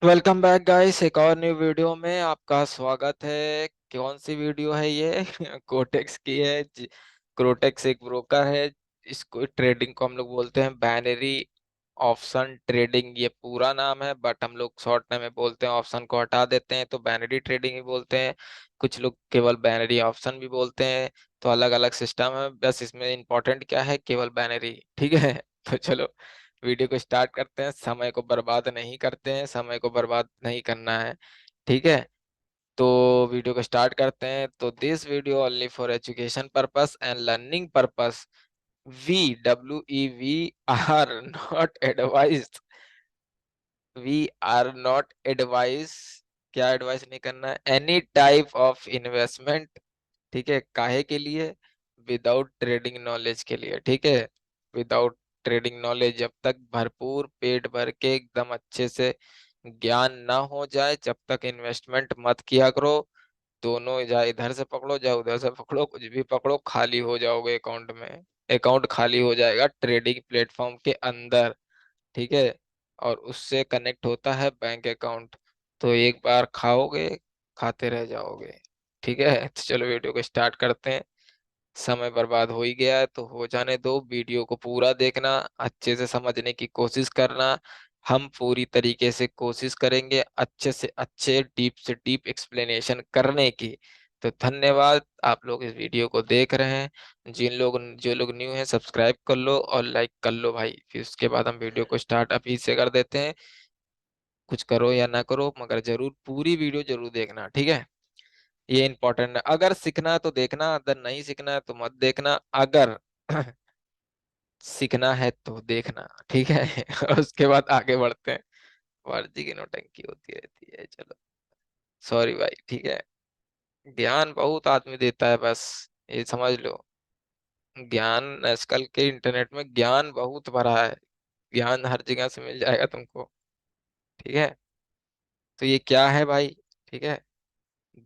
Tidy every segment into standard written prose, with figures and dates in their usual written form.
Welcome back guys, एक और new video में आपका स्वागत है। कौन सी वीडियो है ये? कोटेक्स की है क्रोटेक्स एक ब्रोकर है। इसको ट्रेडिंग को हम लोग बोलते हैं बैनरी ऑप्शन ट्रेडिंग, ये पूरा नाम है, बट हम लोग शॉर्ट नेम में बोलते हैं। ऑप्शन को हटा देते हैं तो बैनरी ट्रेडिंग ही बोलते हैं। कुछ लोग केवल बैनरी ऑप्शन भी बोलते हैं। तो अलग अलग सिस्टम है, बस इसमें इंपॉर्टेंट क्या है, केवल बैनरी। ठीक है। तो चलो वीडियो को स्टार्ट करते हैं। समय को बर्बाद नहीं करते हैं, समय को बर्बाद नहीं करना है। ठीक है। तो वीडियो को स्टार्ट करते हैं। तो this video only for education purpose and learning purpose. We are not advise, we are not advise, क्या एडवाइस नहीं करना है, एनी टाइप ऑफ इन्वेस्टमेंट। ठीक है, काहे के लिए? विदाउट ट्रेडिंग नॉलेज के लिए। ठीक है, विदाउट ट्रेडिंग नॉलेज, जब तक भरपूर पेट भर के एकदम अच्छे से ज्ञान ना हो जाए, जब तक इन्वेस्टमेंट मत किया करो। दोनों, जा इधर से पकड़ो जा उधर से पकड़ो, कुछ भी पकड़ो, खाली हो जाओगे अकाउंट में। अकाउंट खाली हो जाएगा ट्रेडिंग प्लेटफॉर्म के अंदर। ठीक है। और उससे कनेक्ट होता है बैंक अकाउंट। तो एक बार खाओगे, खाते रह जाओगे। ठीक है। तो चलो वीडियो को स्टार्ट करते हैं। समय बर्बाद हो ही गया है तो हो जाने दो। वीडियो को पूरा देखना, अच्छे से समझने की कोशिश करना। हम पूरी तरीके से कोशिश करेंगे अच्छे से अच्छे, डीप से डीप एक्सप्लेनेशन करने की। तो धन्यवाद, आप लोग इस वीडियो को देख रहे हैं। जो लोग न्यू हैं सब्सक्राइब कर लो और लाइक कर लो भाई। फिर उसके बाद हम वीडियो को स्टार्ट अभी से कर देते हैं। कुछ करो या ना करो, मगर जरूर पूरी वीडियो जरूर देखना। ठीक है, ये इंपॉर्टेंट है। अगर सीखना है तो देखना, अगर नहीं सीखना है तो मत देखना। अगर सीखना है तो देखना। ठीक है। और उसके बाद आगे बढ़ते हैं। वर्जी की नौटंकी होती रहती है, चलो सॉरी भाई। ठीक है। ज्ञान बहुत आदमी देता है, बस ये समझ लो। ज्ञान आजकल के इंटरनेट में ज्ञान बहुत भरा है। ज्ञान हर जगह से मिल जाएगा तुमको। ठीक है। तो ये क्या है भाई? ठीक है,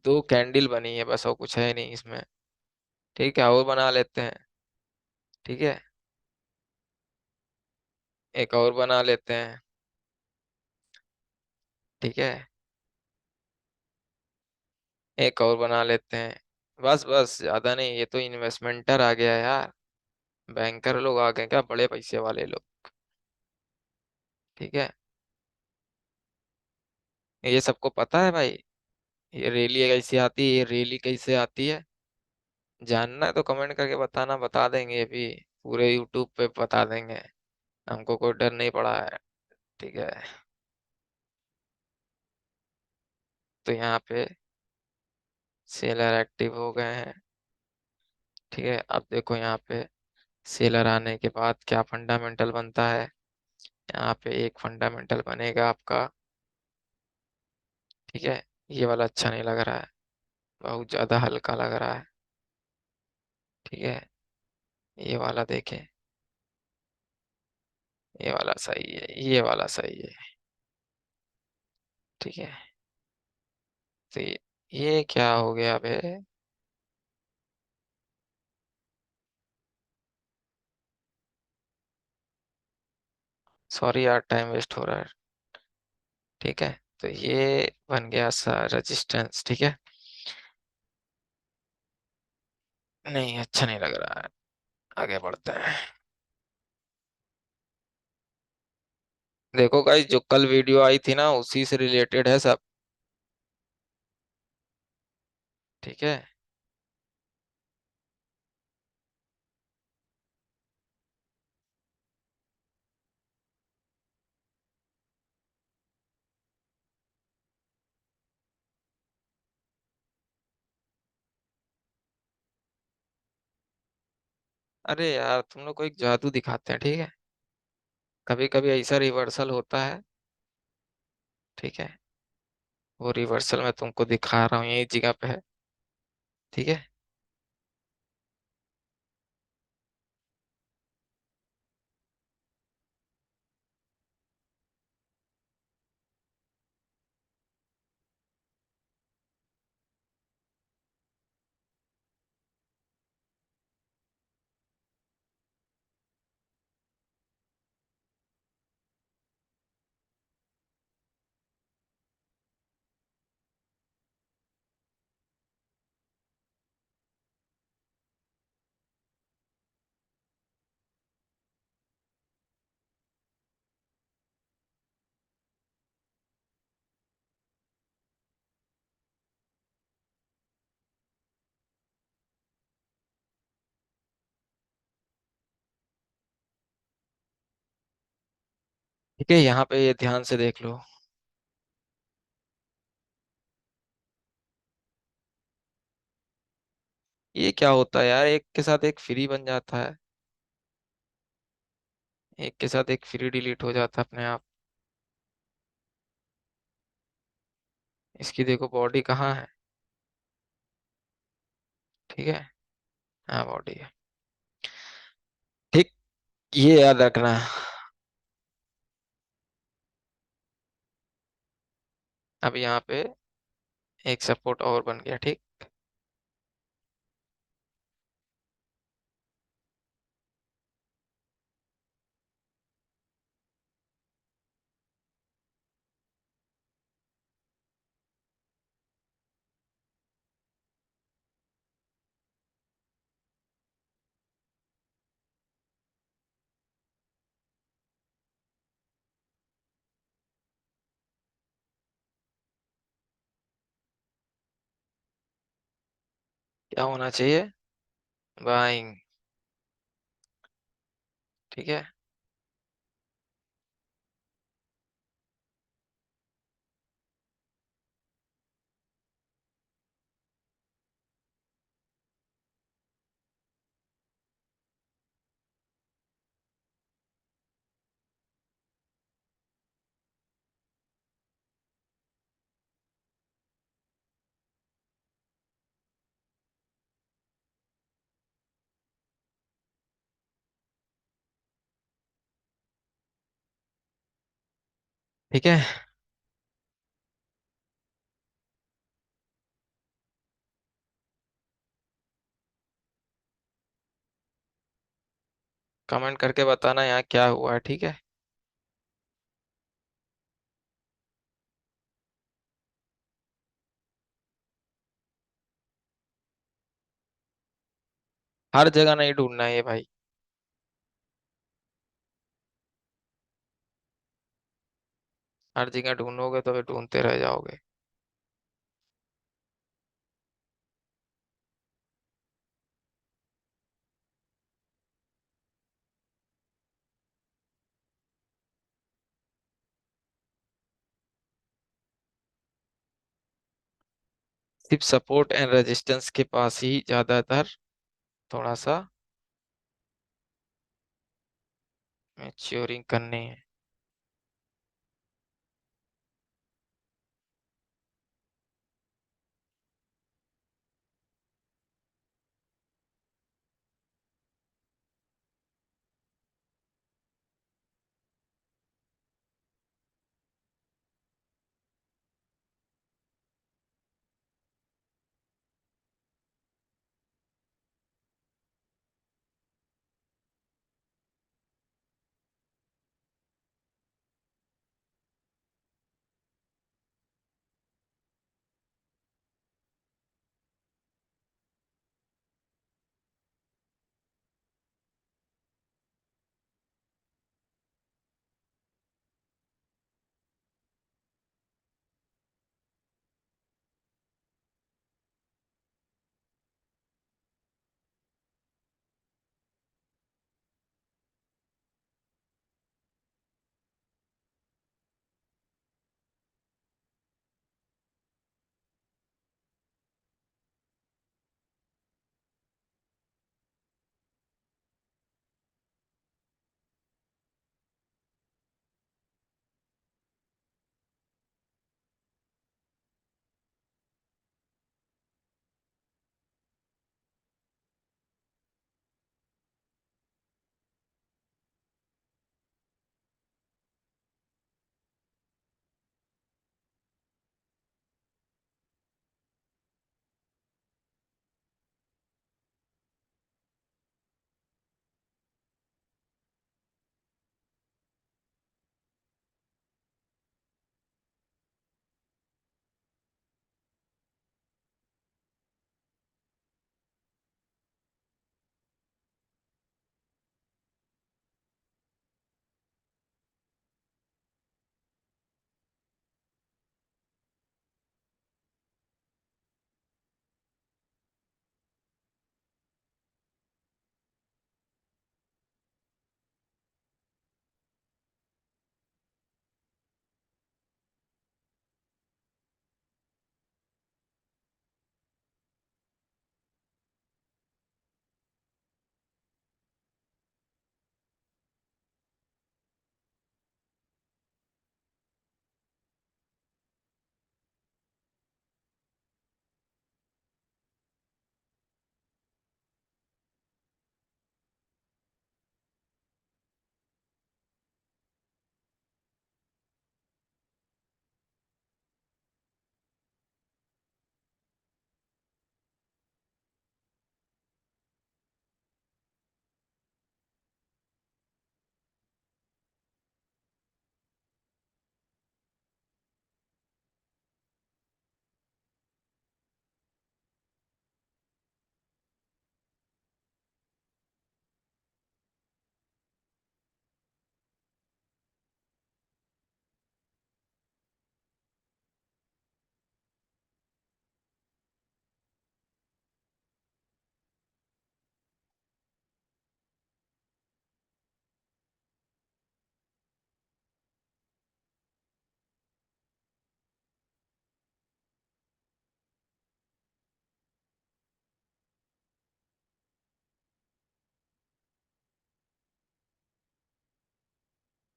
दो कैंडल बनी है बस, और कुछ है नहीं इसमें। ठीक है, और बना लेते हैं। ठीक है, एक और बना लेते हैं। ठीक है, एक और बना लेते हैं। बस बस, ज्यादा नहीं, ये तो इन्वेस्टमेंटर आ गया यार। बैंकर लोग आ गए क्या, बड़े पैसे वाले लोग। ठीक है, ये सबको पता है भाई। ये रैली कैसी आती है, ये रैली कैसे आती है, जानना है तो कमेंट करके बताना, बता देंगे। ये भी पूरे यूट्यूब पे बता देंगे। हमको कोई डर नहीं पड़ा है। ठीक है। तो यहाँ पे सेलर एक्टिव हो गए हैं। ठीक है, अब देखो यहाँ पे सेलर आने के बाद क्या फंडामेंटल बनता है। यहाँ पे एक फंडामेंटल बनेगा आपका। ठीक है, ये वाला अच्छा नहीं लग रहा है, बहुत ज्यादा हल्का लग रहा है। ठीक है, ये वाला देखें, ये वाला सही है, ये वाला सही है। ठीक है। तो ये क्या हो गया बे? सॉरी यार, टाइम वेस्ट हो रहा है। ठीक है, तो ये बन गया सा रेजिस्टेंस। ठीक है, नहीं अच्छा नहीं लग रहा है, आगे बढ़ते हैं। देखो गाइस, जो कल वीडियो आई थी ना, उसी से रिलेटेड है सब। ठीक है। अरे यार, तुम लोग को एक जादू दिखाते हैं। ठीक है, कभी कभी ऐसा रिवर्सल होता है। ठीक है, वो रिवर्सल मैं तुमको दिखा रहा हूँ, यही जगह पे है। ठीक है, ठीक है, यहाँ पे ये ध्यान से देख लो। ये क्या होता है यार, एक के साथ एक फ्री बन जाता है, एक के साथ एक फ्री डिलीट हो जाता है अपने आप। इसकी देखो बॉडी कहाँ है। ठीक है, हाँ बॉडी है। ठीक, ये याद रखना। अब यहाँ पे एक सपोर्ट और बन गया। ठीक, क्या होना चाहिए, बाइंग। ठीक है, ठीक है। कमेंट करके बताना यहाँ क्या हुआ है। ठीक है, हर जगह नहीं ढूंढना है ये भाई। हर जगह ढूंढोगे तो फिर ढूंढते रह जाओगे। सिर्फ सपोर्ट एंड रेजिस्टेंस के पास ही ज्यादातर थोड़ा सा मैच्योरिंग करनी है।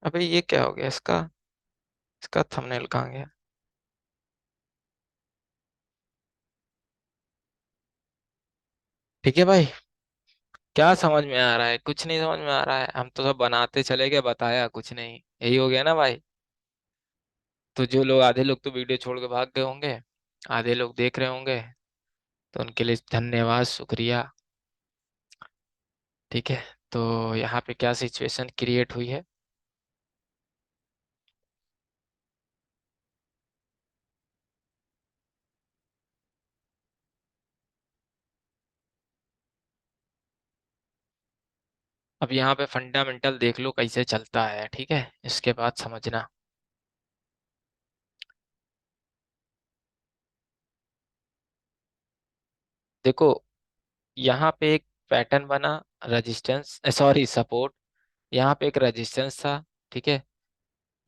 अबे ये क्या हो गया इसका, इसका थंबनेल कहाँ गया? ठीक है भाई, क्या समझ में आ रहा है? कुछ नहीं समझ में आ रहा है, हम तो सब बनाते चले गए, बताया कुछ नहीं, यही हो गया ना भाई। तो जो लोग, आधे लोग तो वीडियो छोड़ के भाग गए होंगे, आधे लोग देख रहे होंगे, तो उनके लिए धन्यवाद, शुक्रिया। ठीक है, तो यहाँ पे क्या सिचुएशन क्रिएट हुई है? अब यहाँ पे फंडामेंटल देख लो कैसे चलता है, ठीक है, इसके बाद समझना। देखो, यहाँ पे एक पैटर्न बना, रेजिस्टेंस, सॉरी सपोर्ट, यहाँ पे एक रेजिस्टेंस था, ठीक है।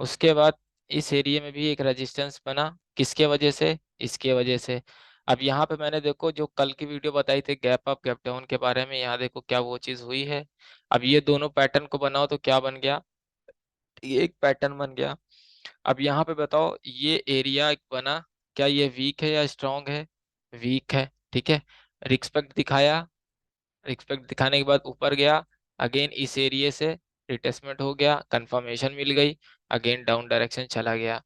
उसके बाद इस एरिया में भी एक रेजिस्टेंस बना, किसके वजह से? इसके वजह से। अब यहाँ पे मैंने देखो जो कल की वीडियो बताई थी गैप अप गैप डाउन के बारे में, यहाँ देखो क्या वो चीज हुई है। अब ये दोनों पैटर्न को बनाओ तो क्या बन गया? ये एक पैटर्न बन गया। अब यहाँ पे बताओ ये एरिया एक बना, क्या ये वीक है या स्ट्रांग है? वीक है, ठीक है। रिस्पेक्ट दिखाया, रिस्पेक्ट दिखाने के बाद ऊपर गया, अगेन इस एरिया से रिटेस्टमेंट हो गया, कंफर्मेशन मिल गई, अगेन डाउन डायरेक्शन चला गया।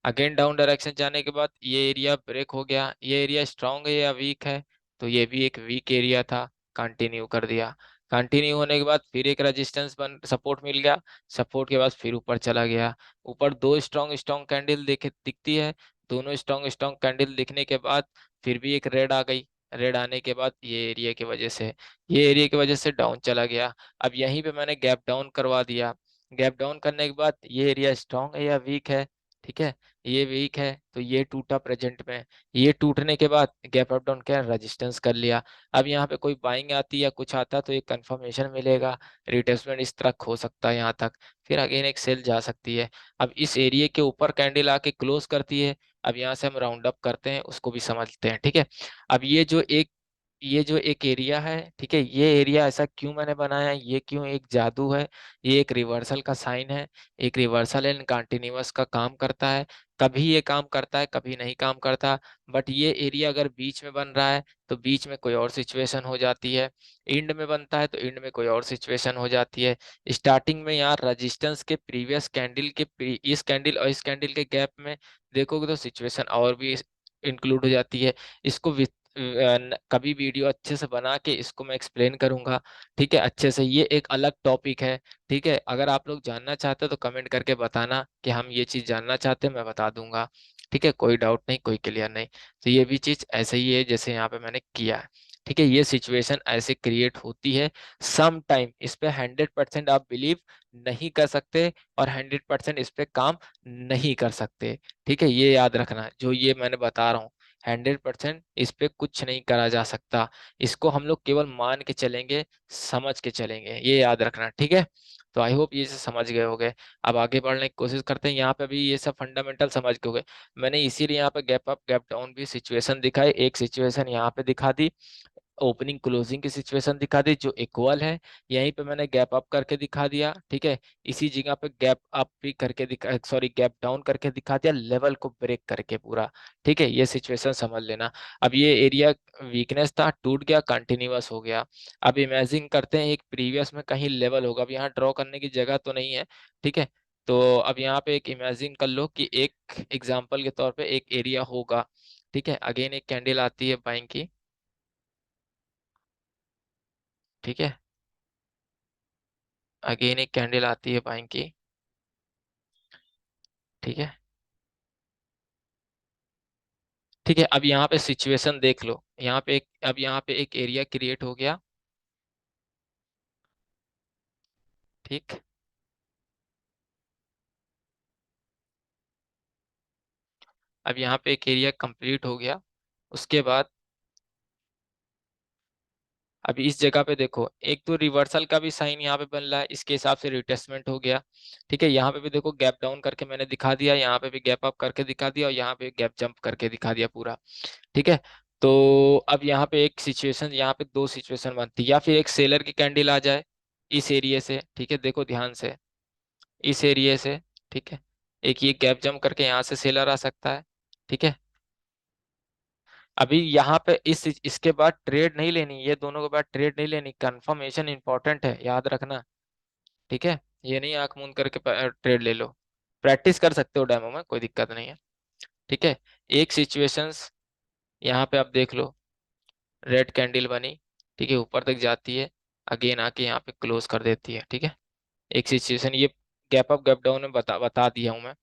अगेन डाउन डायरेक्शन जाने के बाद ये एरिया ब्रेक हो गया, ये एरिया स्ट्रांग है या वीक है? तो ये भी एक वीक एरिया था, कंटिन्यू कर दिया। कंटिन्यू होने के बाद फिर एक रेजिस्टेंस बन, सपोर्ट मिल गया, सपोर्ट के बाद फिर ऊपर चला गया। ऊपर दो स्ट्रांग स्ट्रांग कैंडल दिखे दिखती है, दोनों स्ट्रांग स्ट्रांग कैंडल दिखने के बाद फिर भी एक रेड आ गई। रेड आने के बाद ये एरिया की वजह से, ये एरिया की वजह से डाउन चला गया। अब यहीं पे मैंने गैप डाउन करवा दिया। गैप डाउन करने के बाद ये एरिया स्ट्रांग है या वीक है? ठीक है, ये वीक है, तो ये टूटा प्रेजेंट में। ये टूटने के बाद गैप अप डाउन क्या, रेजिस्टेंस कर लिया। अब यहाँ पे कोई बाइंग आती या कुछ आता तो एक कंफर्मेशन मिलेगा, रिट्रेसमेंट इस तरह हो सकता है यहाँ तक, फिर अगेन एक सेल जा सकती है। अब इस एरिया के ऊपर कैंडल आके क्लोज करती है। अब यहाँ से हम राउंड अप करते हैं, उसको भी समझते हैं, ठीक है। अब ये जो एक एरिया है, ठीक है, ये एरिया ऐसा क्यों मैंने बनाया, ये क्यों एक जादू है, ये एक रिवर्सल का साइन है। एक रिवर्सल एंड कंटिन्यूअस का काम करता है, कभी ये काम करता है कभी नहीं काम करता। बट ये एरिया अगर बीच में बन रहा है तो बीच में कोई और सिचुएशन हो जाती है, एंड में बनता है तो एंड में कोई और सिचुएशन हो जाती है। स्टार्टिंग में यार रेजिस्टेंस के प्रीवियस कैंडल के इस कैंडल और इस कैंडल के गैप में देखोगे तो सिचुएशन और भी इंक्लूड हो जाती है। इसको कभी वीडियो अच्छे से बना के इसको मैं एक्सप्लेन करूंगा, ठीक है, अच्छे से। ये एक अलग टॉपिक है, ठीक है। अगर आप लोग जानना चाहते हो तो कमेंट करके बताना कि हम ये चीज जानना चाहते हैं, मैं बता दूंगा, ठीक है, कोई डाउट नहीं, कोई क्लियर नहीं। तो ये भी चीज ऐसे ही है जैसे यहाँ पे मैंने किया है, ठीक है। ये सिचुएशन ऐसे क्रिएट होती है सम टाइम, इस पे 100% आप बिलीव नहीं कर सकते और 100% इस पे काम नहीं कर सकते, ठीक है। ये याद रखना, जो ये मैंने बता रहा हूँ 100% इस पे कुछ नहीं करा जा सकता। इसको हम लोग केवल मान के चलेंगे, समझ के चलेंगे, ये याद रखना, ठीक है। तो आई होप ये से समझ गए होगे। अब आगे बढ़ने की कोशिश करते हैं, यहाँ पे भी ये सब फंडामेंटल समझ गए होगे। मैंने इसीलिए यहाँ पे गैप अप गैप डाउन भी सिचुएशन दिखाई, एक सिचुएशन यहाँ पे दिखा दी, ओपनिंग क्लोजिंग की सिचुएशन दिखा दी जो इक्वल है, यहीं पे मैंने गैप अप करके दिखा दिया, ठीक है। इसी जगह पे गैप अप भी करके दिखा, सॉरी गैप डाउन करके दिखा दिया, लेवल को ब्रेक करके पूरा, ठीक है। ये सिचुएशन समझ लेना। अब ये एरिया वीकनेस था, टूट गया, कंटिन्यूअस हो गया। अब इमेजिन करते हैं एक प्रीवियस में कहीं लेवल होगा, अब यहाँ ड्रॉ करने की जगह तो नहीं है, ठीक है। तो अब यहाँ पे एक इमेजिन कर लो कि एक एग्जाम्पल के तौर पे एक एरिया होगा, ठीक है। अगेन एक कैंडल आती है बाइंग की, ठीक है, अगेन एक कैंडल आती है बाइंग की, ठीक है, ठीक है। अब यहाँ पे सिचुएशन देख लो, यहाँ पे एक, अब यहाँ पे एक एरिया क्रिएट हो गया, ठीक। अब यहाँ पे एक एरिया कंप्लीट हो गया, उसके बाद अब इस जगह पे देखो एक तो रिवर्सल का भी साइन यहाँ पे बन रहा है, इसके हिसाब से रिटेस्टमेंट हो गया, ठीक है। यहाँ पे भी देखो गैप डाउन करके मैंने दिखा दिया, यहाँ पे भी गैप अप करके दिखा दिया और यहाँ पे गैप जंप करके दिखा दिया पूरा, ठीक है। तो अब यहाँ पे एक सिचुएशन, यहाँ पे दो सिचुएशन बनती है, या फिर एक सेलर की कैंडल आ जाए इस एरिया से, ठीक है, देखो ध्यान से, इस एरिया से, ठीक है। एक ये गैप जंप करके यहाँ से सेलर आ सकता है, ठीक है। अभी यहाँ पे इसके बाद ट्रेड नहीं लेनी, ये दोनों के बाद ट्रेड नहीं लेनी, कंफर्मेशन इंपॉर्टेंट है, याद रखना, ठीक है। ये नहीं आंख मूंद करके ट्रेड ले लो। प्रैक्टिस कर सकते हो डेमो में, कोई दिक्कत नहीं है, ठीक है। एक सिचुएशंस यहाँ पे आप देख लो, रेड कैंडल बनी, ठीक है, ऊपर तक जाती है, अगेन आके यहाँ पे क्लोज कर देती है, ठीक है। एक सिचुएशन ये गैप अप गैप डाउन में बता बता दिया हूँ मैं।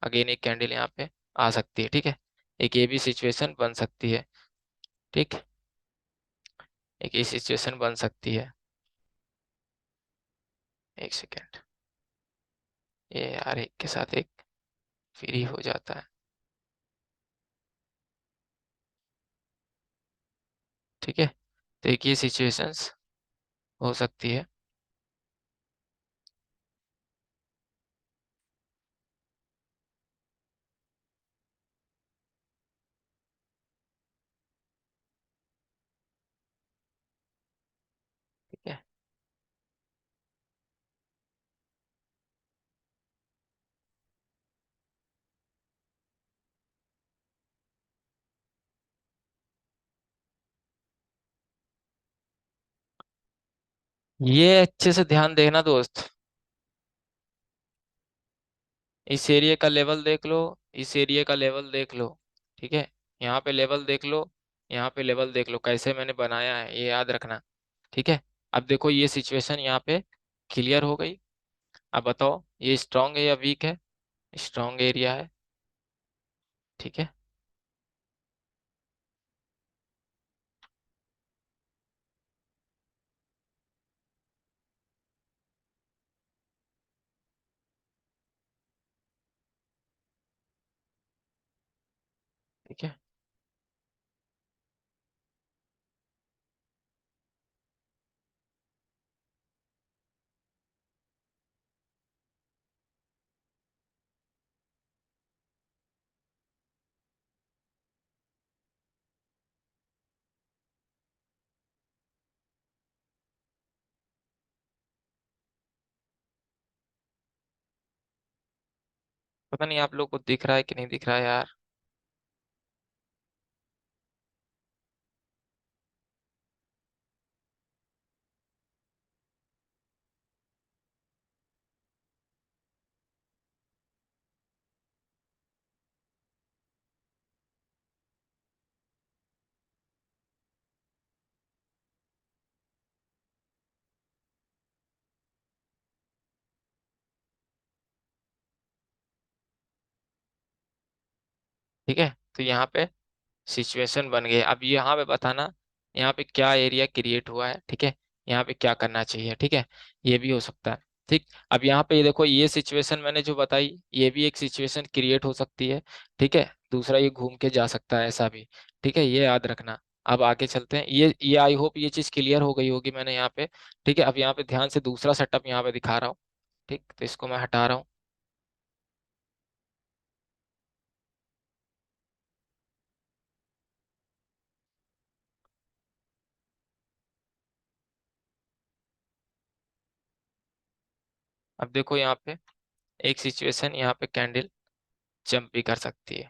अगेन एक कैंडल यहाँ पे आ सकती है, ठीक है। एक ये भी सिचुएशन बन सकती है, ठीक। एक ये सिचुएशन बन सकती है। एक सेकेंड, ये यार एक के साथ एक फ्री हो जाता है, ठीक है। तो एक ये सिचुएशंस हो सकती है। ठीक है, ये अच्छे से ध्यान देखना दोस्त। इस एरिया का लेवल देख लो, इस एरिया का लेवल देख लो, ठीक है। यहाँ पे लेवल देख लो, यहाँ पे लेवल देख लो, कैसे मैंने बनाया है ये याद रखना, ठीक है। अब देखो ये सिचुएशन यहाँ पे क्लियर हो गई। अब बताओ ये स्ट्रांग है या वीक है? स्ट्रांग एरिया है, ठीक है। ठीक है, पता नहीं आप लोग को दिख रहा है कि नहीं दिख रहा है यार। ठीक है, तो यहाँ पे सिचुएशन बन गए। अब यहाँ पे बताना यहाँ पे क्या एरिया क्रिएट हुआ है, ठीक है। यहाँ पे क्या करना चाहिए, ठीक है। ये भी हो सकता है, ठीक। अब यहाँ पे ये देखो, ये सिचुएशन मैंने जो बताई, ये भी एक सिचुएशन क्रिएट हो सकती है, ठीक है। दूसरा ये घूम के जा सकता है, ऐसा भी, ठीक है, ये याद रखना। अब आगे चलते हैं, ये आई होप ये चीज क्लियर हो गई होगी मैंने यहाँ पे, ठीक है। अब यहाँ पे ध्यान से दूसरा सेटअप यहाँ पे दिखा रहा हूँ, ठीक, तो इसको मैं हटा रहा हूँ। अब देखो यहाँ पे एक सिचुएशन, यहाँ पे कैंडल जंप भी कर सकती है,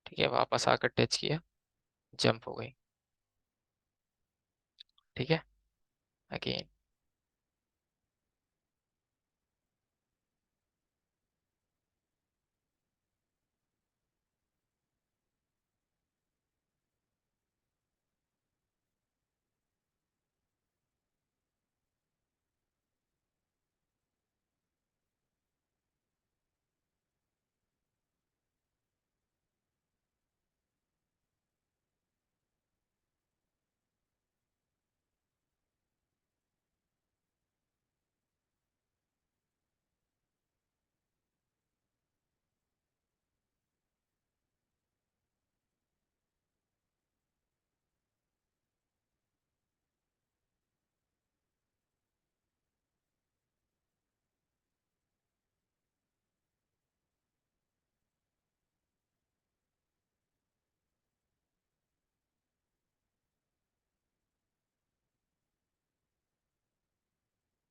ठीक है। वापस आकर टच किया, जंप हो गई, ठीक है। अगेन,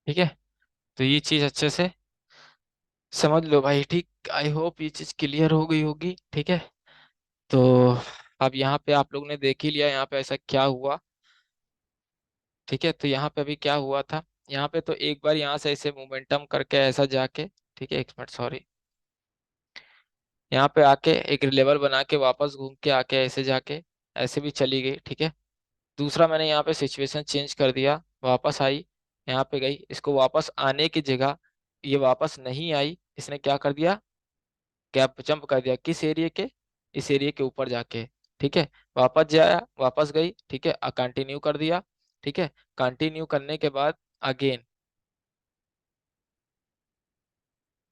ठीक है। तो ये चीज अच्छे से समझ लो भाई, ठीक। आई होप ये चीज क्लियर हो गई होगी, ठीक है। तो अब यहाँ पे आप लोग ने देख ही लिया यहाँ पे ऐसा क्या हुआ, ठीक है। तो यहाँ पे अभी क्या हुआ था, यहाँ पे तो एक बार यहाँ से ऐसे मोमेंटम करके ऐसा जाके, ठीक है, एक मिनट सॉरी, यहाँ पे आके एक लेवल बना के वापस घूम के आके ऐसे जाके ऐसे भी चली गई, ठीक है। दूसरा मैंने यहाँ पे सिचुएशन चेंज कर दिया, वापस आई, यहाँ पे गई, इसको वापस आने की जगह ये वापस नहीं आई, इसने क्या कर दिया, गैप जंप कर दिया, किस एरिया के, इस एरिया के ऊपर जाके, ठीक है। वापस जाया, वापस गई, ठीक है, कंटिन्यू कर दिया, ठीक है। कंटिन्यू करने के बाद अगेन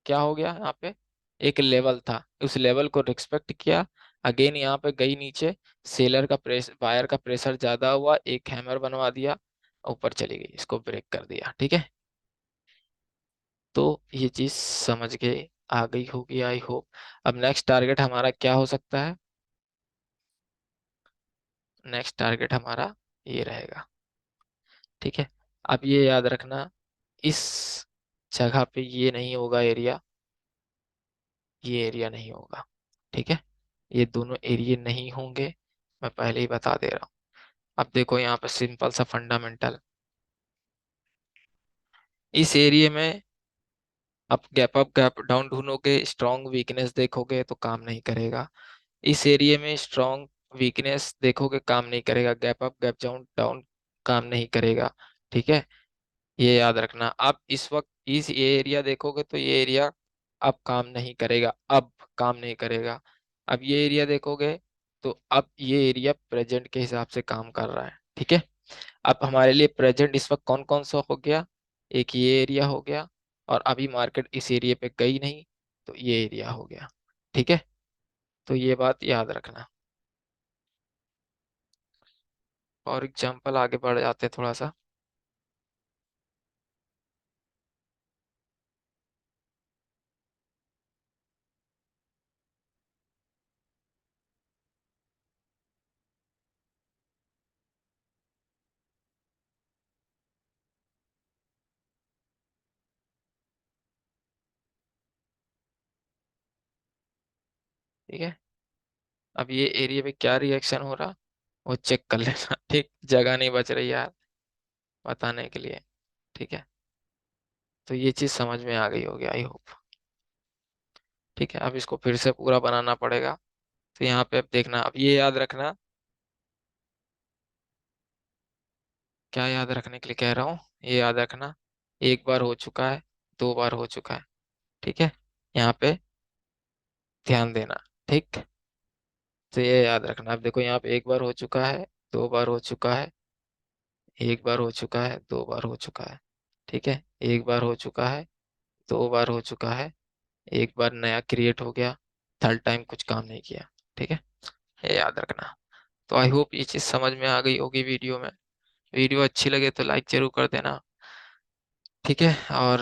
क्या हो गया, यहाँ पे एक लेवल था, उस लेवल को रिस्पेक्ट किया, अगेन यहाँ पे गई नीचे, सेलर का प्रेस बायर का प्रेशर ज्यादा हुआ, एक हैमर बनवा दिया, ऊपर चली गई, इसको ब्रेक कर दिया, ठीक है। तो ये चीज समझ के आ गई होगी आई होप। अब नेक्स्ट टारगेट हमारा क्या हो सकता है, नेक्स्ट टारगेट हमारा ये रहेगा, ठीक है। अब ये याद रखना, इस जगह पे ये नहीं होगा एरिया, ये एरिया नहीं होगा, ठीक है। ये दोनों एरिया नहीं होंगे, मैं पहले ही बता दे रहा हूँ। अब देखो यहाँ पे सिंपल सा फंडामेंटल, इस एरिया में आप गैप अप गैप डाउन ढूंढोगे, स्ट्रॉन्ग वीकनेस देखोगे तो काम नहीं करेगा। इस एरिया में स्ट्रॉन्ग वीकनेस देखोगे, काम नहीं करेगा, gap up gap down down calm नहीं करेगा, ठीक है। ये याद रखना। आप इस वक्त इस ये एरिया देखोगे तो ये एरिया अब काम नहीं करेगा, अब काम नहीं करेगा। अब ये एरिया देखोगे तो अब ये एरिया प्रेजेंट के हिसाब से काम कर रहा है, ठीक है। अब हमारे लिए प्रेजेंट इस वक्त कौन कौन सा हो गया, एक ये एरिया हो गया, और अभी मार्केट इस एरिया पे गई नहीं, तो ये एरिया हो गया, ठीक है। तो ये बात याद रखना। और एग्जांपल आगे बढ़ जाते हैं थोड़ा सा। ठीक है, अब ये एरिया पे क्या रिएक्शन हो रहा, वो चेक कर लेना ठीक, जगह नहीं बच रही यार बताने के लिए, ठीक है। तो ये चीज समझ में आ गई होगी आई होप, ठीक है। अब इसको फिर से पूरा बनाना पड़ेगा। तो यहाँ पे अब देखना, अब ये याद रखना, क्या याद रखने के लिए कह रहा हूँ, ये याद रखना, एक बार हो चुका है, दो बार हो चुका है, ठीक है। यहाँ पे ध्यान देना, ठीक। तो ये याद रखना, अब देखो यहाँ पे एक बार हो चुका है, दो बार हो चुका है, एक बार हो चुका है, दो बार हो चुका है, ठीक है। एक बार हो चुका है, दो बार हो चुका है, एक बार नया क्रिएट हो गया, थर्ड टाइम कुछ काम नहीं किया, ठीक है। ये याद रखना। तो आई होप ये चीज समझ में आ गई होगी वीडियो में। वीडियो अच्छी लगे तो लाइक जरूर कर देना, ठीक है। और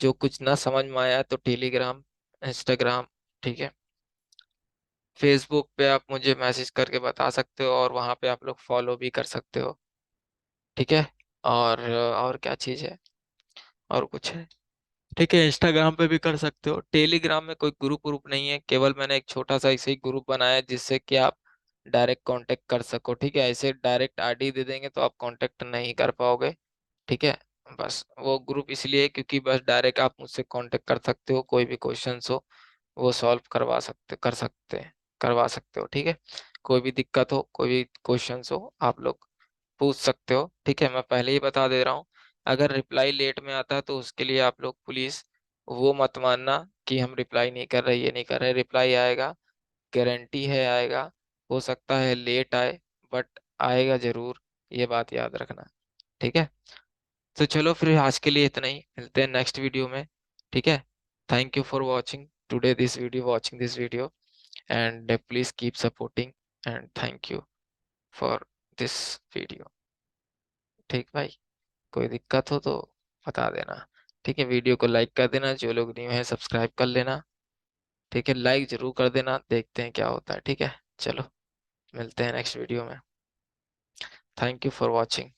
जो कुछ ना समझ में आया तो टेलीग्राम, इंस्टाग्राम, ठीक है, फेसबुक पे आप मुझे मैसेज करके बता सकते हो, और वहाँ पे आप लोग फॉलो भी कर सकते हो, ठीक है। और क्या चीज़ है, और कुछ है, ठीक है। इंस्टाग्राम पे भी कर सकते हो, टेलीग्राम में कोई ग्रुप ग्रुप नहीं है, केवल मैंने एक छोटा सा ऐसे ही ग्रुप बनाया है जिससे कि आप डायरेक्ट कांटेक्ट कर सको, ठीक है। ऐसे डायरेक्ट आईडी दे देंगे तो आप कांटेक्ट नहीं कर पाओगे, ठीक है। बस वो ग्रुप इसलिए है क्योंकि बस डायरेक्ट आप मुझसे कांटेक्ट कर सकते हो, कोई भी क्वेश्चन हो वो सॉल्व करवा सकते हो, ठीक है। कोई भी दिक्कत हो, कोई भी क्वेश्चन हो, आप लोग पूछ सकते हो, ठीक है। मैं पहले ही बता दे रहा हूँ, अगर रिप्लाई लेट में आता है तो उसके लिए आप लोग प्लीज वो मत मानना कि हम रिप्लाई नहीं कर रहे, ये नहीं कर रहे, रिप्लाई आएगा, गारंटी है आएगा। हो सकता है लेट आए, बट आएगा जरूर, ये बात याद रखना, ठीक है। तो चलो फिर आज के लिए इतना ही, मिलते हैं नेक्स्ट वीडियो में, ठीक है। Thank you for watching today this video, watching this video, and please keep supporting, and thank you for this video, ठीक भाई। कोई दिक्कत हो तो बता देना, ठीक है। वीडियो को लाइक कर देना, जो लोग न्यू है सब्सक्राइब कर लेना, ठीक है। लाइक जरूर कर देना, देखते हैं क्या होता है, ठीक है। चलो मिलते हैं नेक्स्ट वीडियो में। Thank you for watching.